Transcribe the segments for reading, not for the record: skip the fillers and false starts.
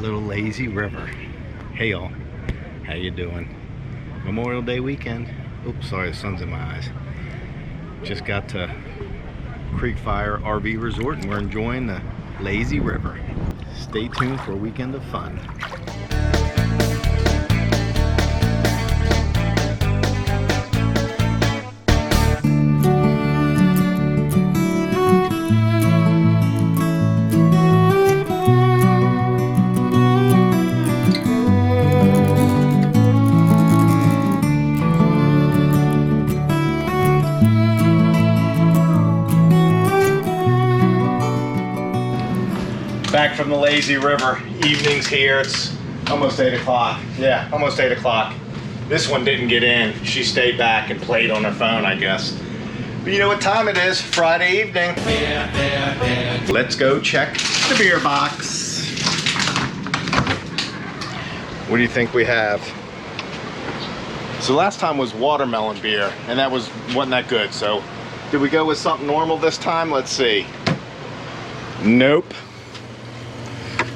little lazy river. Hey y'all, how you doing? Memorial Day weekend. Oops, sorry, the sun's in my eyes. Just got to Creekfire RV Resort and we're enjoying the lazy river. Stay tuned for a weekend of fun. Back from the lazy river. Evening's here. It's almost 8 o'clock. Yeah, almost 8 o'clock. This one didn't get in. She stayed back and played on her phone, I guess. But you know what time it is? Friday evening. Let's go check the beer box. What do you think we have? So last time was watermelon beer, and that wasn't that good. So did we go with something normal this time? Let's see. Nope.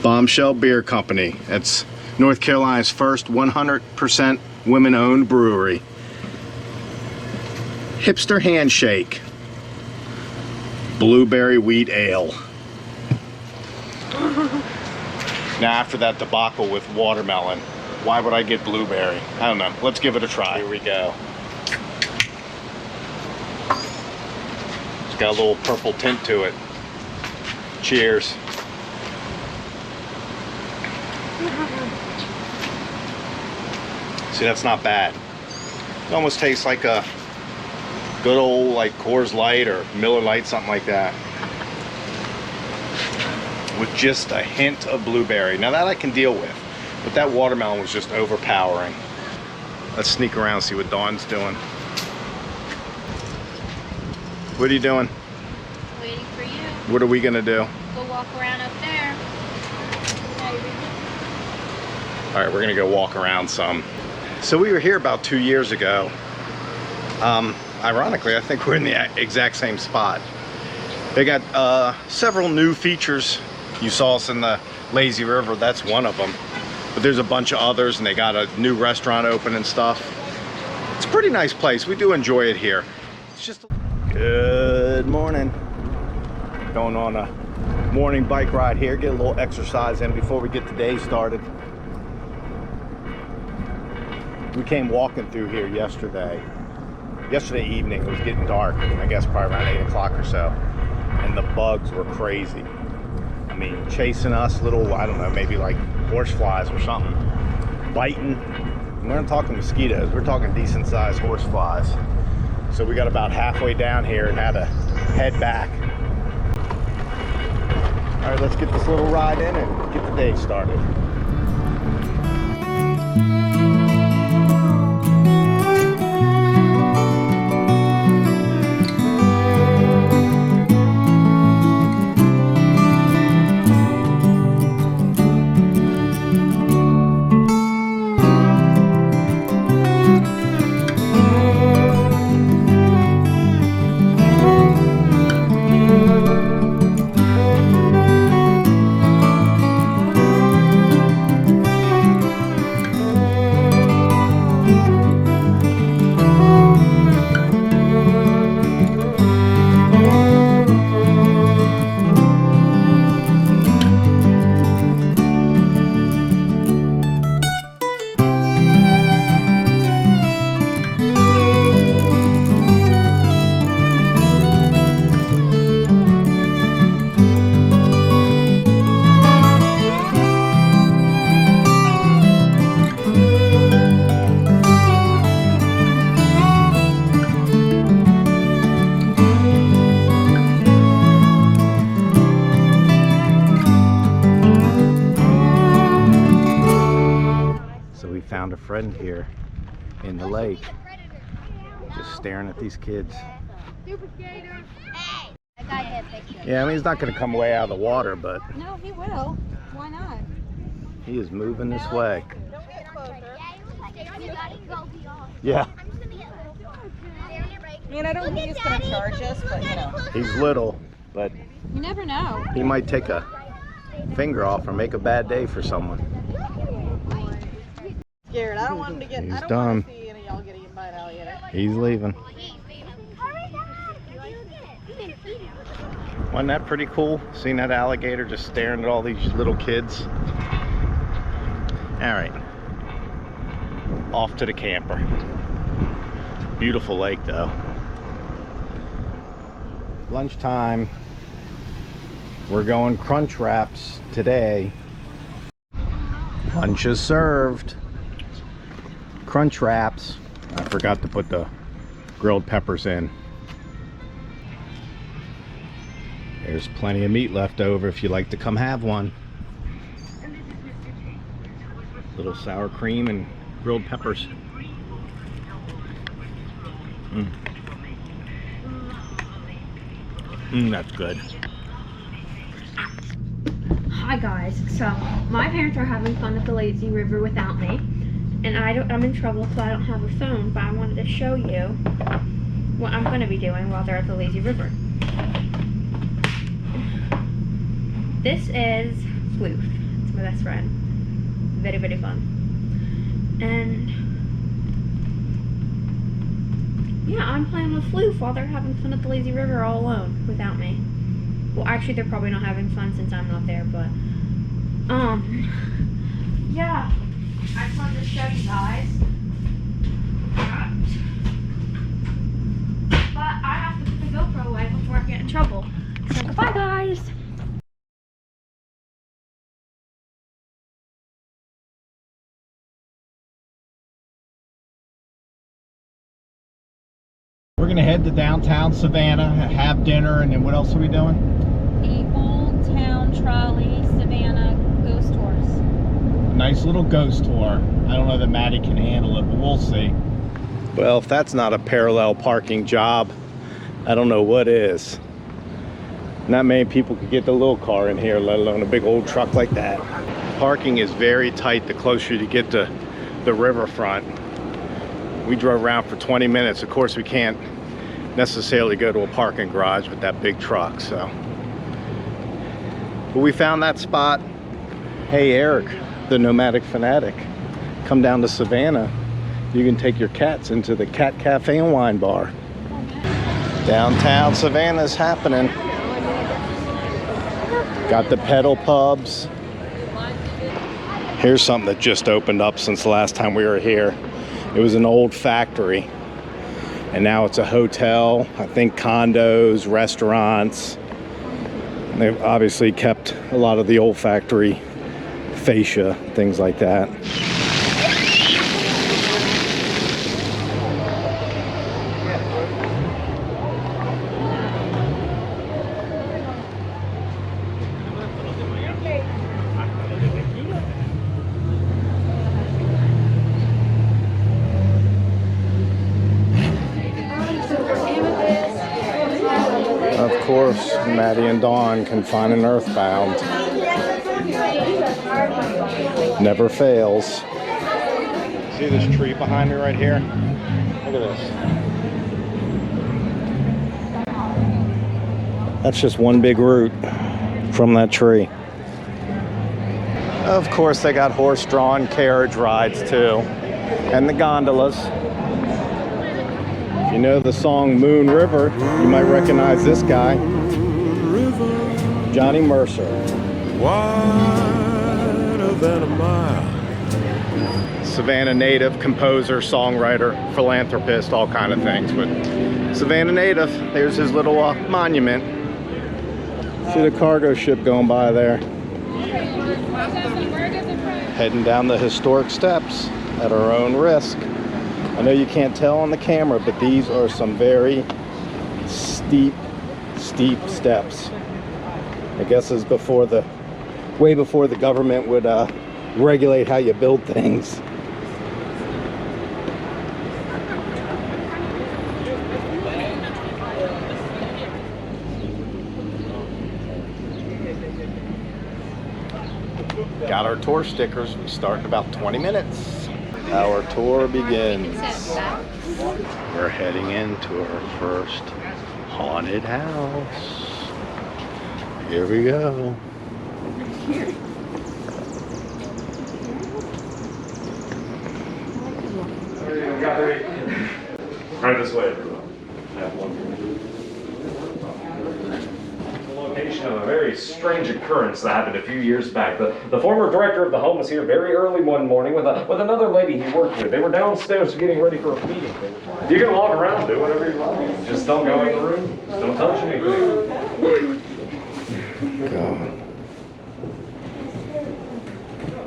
Bombshell Beer Company. That's North Carolina's first 100% women-owned brewery. Hipster Handshake. Blueberry Wheat Ale. Now after that debacle with watermelon, why would I get blueberry? I don't know. Let's give it a try. Here we go. It's got a little purple tint to it. Cheers. See, that's not bad. It almost tastes like a good old like Coors Light or Miller Lite, something like that, with just a hint of blueberry. Now that I can deal with, but that watermelon was just overpowering. Let's sneak around and see what Dawn's doing. What are you doing? Waiting for you. What are we gonna do? Go walk around up there. All right, we're gonna go walk around some. So we were here about 2 years ago. Ironically, I think we're in the exact same spot. They got several new features. You saw us in the lazy river, that's one of them. But there's a bunch of others, and they got a new restaurant open and stuff. It's a pretty nice place. We do enjoy it here. It's just good morning. Going on a morning bike ride here, get a little exercise in before we get the day started. We came walking through here yesterday evening. It was getting dark, I guess probably around 8 o'clock or so, and the bugs were crazy. I mean, chasing us, little, I don't know, maybe like horseflies or something, biting. And we're not talking mosquitoes, we're talking decent sized horseflies. So we got about halfway down here and had to head back. All right, let's get this little ride in and get the day started. Found a friend here in the lake, just staring at these kids. Yeah, I mean, he's not going to come way out of the water, but No, he will. Why not? he is moving this way. Yeah. I mean, I don't think he's going to charge us, but you know. He's little, but You never know. he might take a finger off or make a bad day for someone. Scared. I don't want him to get. He's I don't done. want to see any of y'all get eaten by an alligator. He's leaving. Wasn't that pretty cool? Seeing that alligator just staring at all these little kids. All right, off to the camper. Beautiful lake though. Lunchtime. We're going Crunch Wraps today. Lunch is served. Crunch Wraps. I forgot to put the grilled peppers in. There's plenty of meat left over if you'd like to come have one. Little sour cream and grilled peppers. That's good. Hi guys, so my parents are having fun at the lazy river without me, and I'm in trouble so I don't have a phone, but I wanted to show you what I'm going to be doing while they're at the lazy river. This is Floof. It's my best friend. Very, very fun. And yeah, I'm playing with Floof while they're having fun at the lazy river all alone without me. Well, actually, they're probably not having fun since I'm not there, but yeah, I just wanted to show you guys. But I have to put the GoPro away before I get in trouble. So goodbye, guys. We're gonna head to downtown Savannah, have dinner, and then what else are we doing? The Old Town Trolley Savannah ghost tours. A nice little ghost tour. I don't know that Maddie can handle it, but we'll see. Well, if that's not a parallel parking job, I don't know what is. Not many people could get the little car in here, let alone a big old truck like that. Parking is very tight the closer you get to the riverfront. We drove around for 20 minutes. Of course, we can't necessarily go to a parking garage with that big truck, so. But we found that spot. Hey, Eric, the nomadic fanatic, come down to Savannah. You can take your cats into the Cat Cafe and Wine Bar. Downtown Savannah's happening. Got the pedal pubs. Here's something that just opened up since the last time we were here. It was an old factory, and now it's a hotel, I think condos, restaurants. And they've obviously kept a lot of the old factory fascia, things like that. Of course, Maddie and Dawn can find an earthbound. Never fails. See this tree behind me right here? Look at this. That's just one big root from that tree. Of course, they got horse-drawn carriage rides too, and the gondolas. If you know the song Moon River, you might recognize this guy, Johnny Mercer. Wider than a mile. Savannah native, composer, songwriter, philanthropist, all kind of things. But Savannah native, there's his little monument. See the cargo ship going by there. Heading down the historic steps at our own risk. I know you can't tell on the camera, but these are some very steep steps. I guess it's way before the government would regulate how you build things. Got our tour stickers. We start in about 20 minutes. Our tour begins. We're heading into our first haunted house. Here we go. Here. Right this way, everyone. The location of a very strange occurrence that happened a few years back. The former director of the home was here very early one morning with another lady he worked with. They were downstairs getting ready for a meeting. You can walk around, do whatever you like. Just don't go in the room. Just don't touch anything. God.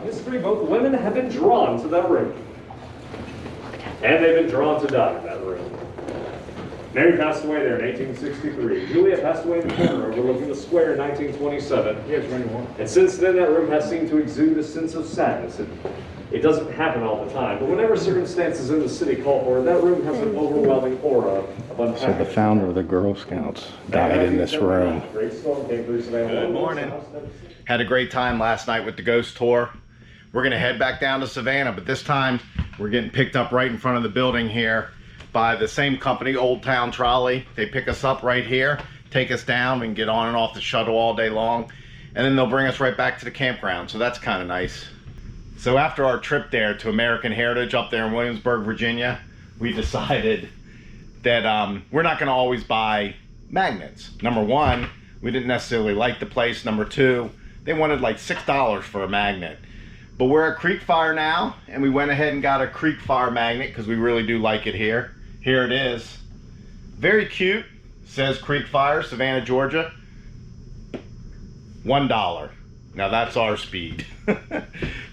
History, both women have been drawn to that room. And they've been drawn to die in that room. Mary passed away there in 1863. Julia passed away in the corner overlooking the square in 1927. And since then, that room has seemed to exude a sense of sadness. It doesn't happen all the time, but whenever circumstances in the city call for it, that room has an overwhelming aura of unhappiness. So the founder of the Girl Scouts died in this room. Great storm came through Savannah. Good morning. Had a great time last night with the ghost tour. We're gonna head back down to Savannah, but this time we're getting picked up right in front of the building here by the same company, Old Town Trolley. They pick us up right here, take us down, we can get on and off the shuttle all day long, and then they'll bring us right back to the campground, so that's kind of nice. So after our trip there to American Heritage up there in Williamsburg, Virginia, we decided that we're not gonna always buy magnets. Number one, we didn't necessarily like the place. Number two, they wanted like $6 for a magnet. But we're at Creekfire now, and we went ahead and got a Creekfire magnet because we really do like it here. Here it is. Very cute. Says Creekfire, Savannah, Georgia. $1. Now that's our speed.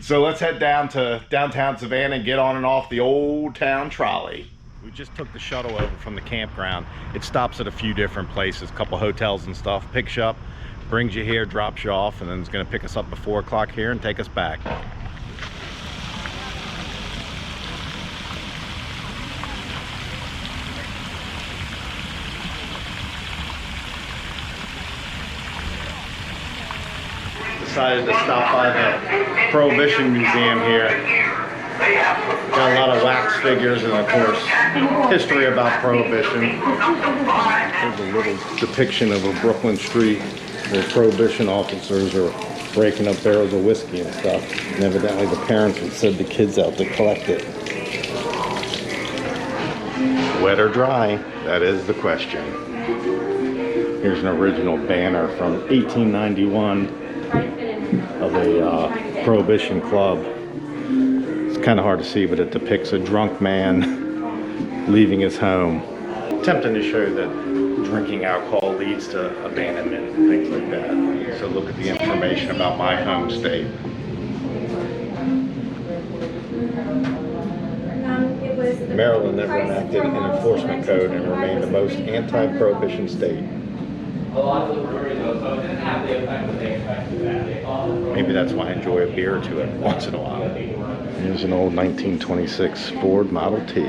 So let's head down to downtown Savannah and get on and off the Old Town Trolley. We just took the shuttle over from the campground. It stops at a few different places, a couple hotels and stuff. Picks you up, brings you here, drops you off, and then it's going to pick us up at 4 o'clock here and take us back. Decided to stop by the Prohibition Museum here. Got a lot of wax figures and, of course, history about Prohibition. There's a little depiction of a Brooklyn street where Prohibition officers are breaking up barrels of whiskey and stuff. And evidently the parents had sent the kids out to collect it. Wet or dry? That is the question. Here's an original banner from 1891 of a Prohibition club. It's kind of hard to see, but it depicts a drunk man leaving his home. Tempting to show that drinking alcohol leads to abandonment and things like that. So look at the information about my home state. Maryland never enacted an enforcement code and remained the most anti-prohibition state. Maybe that's why I enjoy a beer or two once in a while. Here's an old 1926 Ford Model T.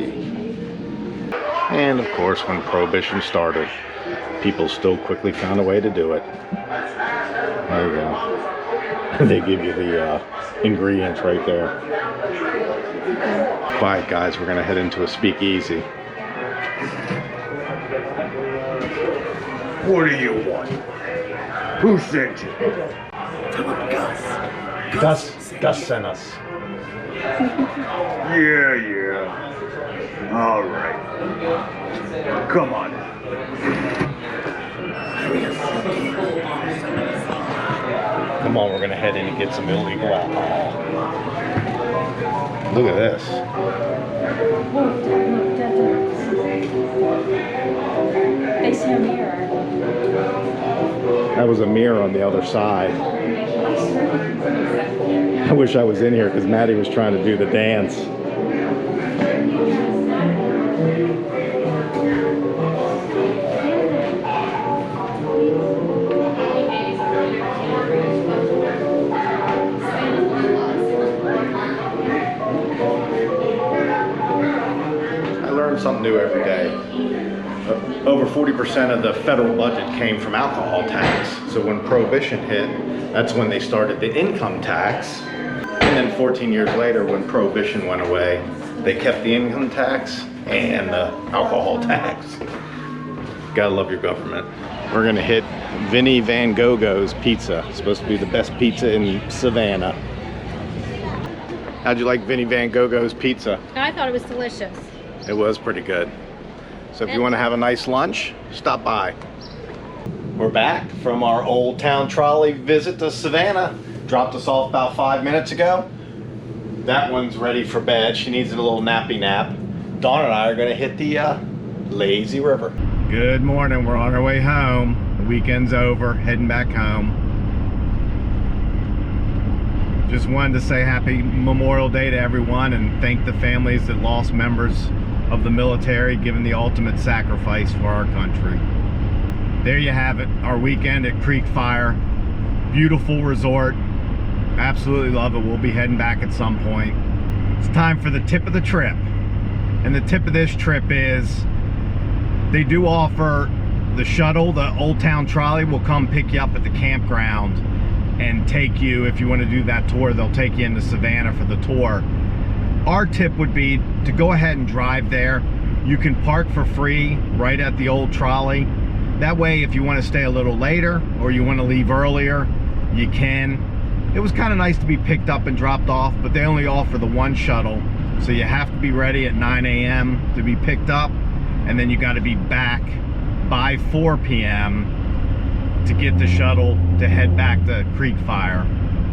And of course, when Prohibition started, people still quickly found a way to do it. There you go. They give you the ingredients right there. Quiet, guys, we're gonna head into a speakeasy. What do you want? Who sent you? Gus sent us. Yeah. All right. Come on. Come on, we're gonna head in and get some illegal alcohol. Look at this. They see a mirror. That was a mirror on the other side. I wish I was in here because Maddie was trying to do the dance. I learn something new every day. Over 40% of the federal budget came from alcohol tax. So when Prohibition hit, that's when they started the income tax. And then 14 years later, when Prohibition went away, they kept the income tax and the alcohol tax. Gotta love your government. We're gonna hit Vinny Van Gogo's Pizza. It's supposed to be the best pizza in Savannah. How'd you like Vinny Van Gogo's pizza? I thought it was delicious. It was pretty good. So if you want to have a nice lunch, stop by. We're back from our Old Town Trolley visit to Savannah. Dropped us off about 5 minutes ago. That one's ready for bed. She needs a little nappy nap. Dawn and I are going to hit the lazy river. Good morning. We're on our way home. The weekend's over. Heading back home. Just wanted to say happy Memorial Day to everyone and thank the families that lost members of the military, giving the ultimate sacrifice for our country. There you have it, our weekend at Creekfire. Beautiful resort. Absolutely love it. We'll be heading back at some point. It's time for the tip of the trip. And the tip of this trip is they do offer the shuttle. The Old Town Trolley will come pick you up at the campground and take you, if you want to do that tour, they'll take you into Savannah for the tour. Our tip would be to go ahead and drive there. You can park for free right at the old trolley. That way, if you want to stay a little later or you want to leave earlier, you can. It was kind of nice to be picked up and dropped off, but they only offer the one shuttle. So you have to be ready at 9 a.m. to be picked up, and then you got to be back by 4 p.m. to get the shuttle to head back to Creekfire.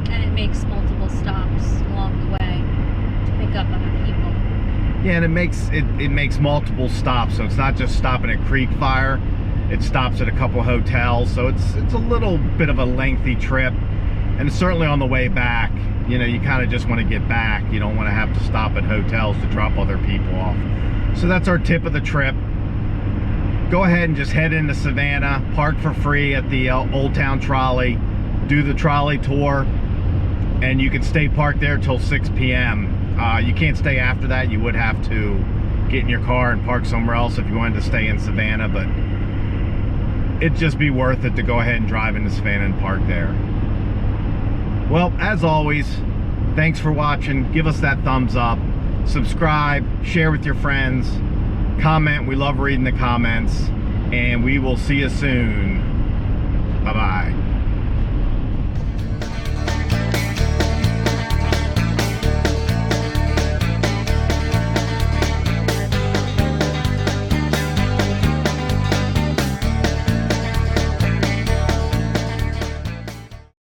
And it makes multiple stops along the way to pick up other people. Yeah, and it makes multiple stops, so it's not just stopping at Creekfire. It stops at a couple hotels, so it's a little bit of a lengthy trip. And certainly on the way back, you know, you kind of just want to get back. You don't want to have to stop at hotels to drop other people off. So that's our tip of the trip. Go ahead and just head into Savannah, park for free at the Old Town Trolley, do the trolley tour, and you can stay parked there till 6 p.m. You can't stay after that. You would have to get in your car and park somewhere else if you wanted to stay in Savannah, but it'd just be worth it to go ahead and drive into Savannah and park there. Well, as always, thanks for watching. Give us that thumbs up, subscribe, share with your friends, comment. We love reading the comments, and we will see you soon. Bye-bye.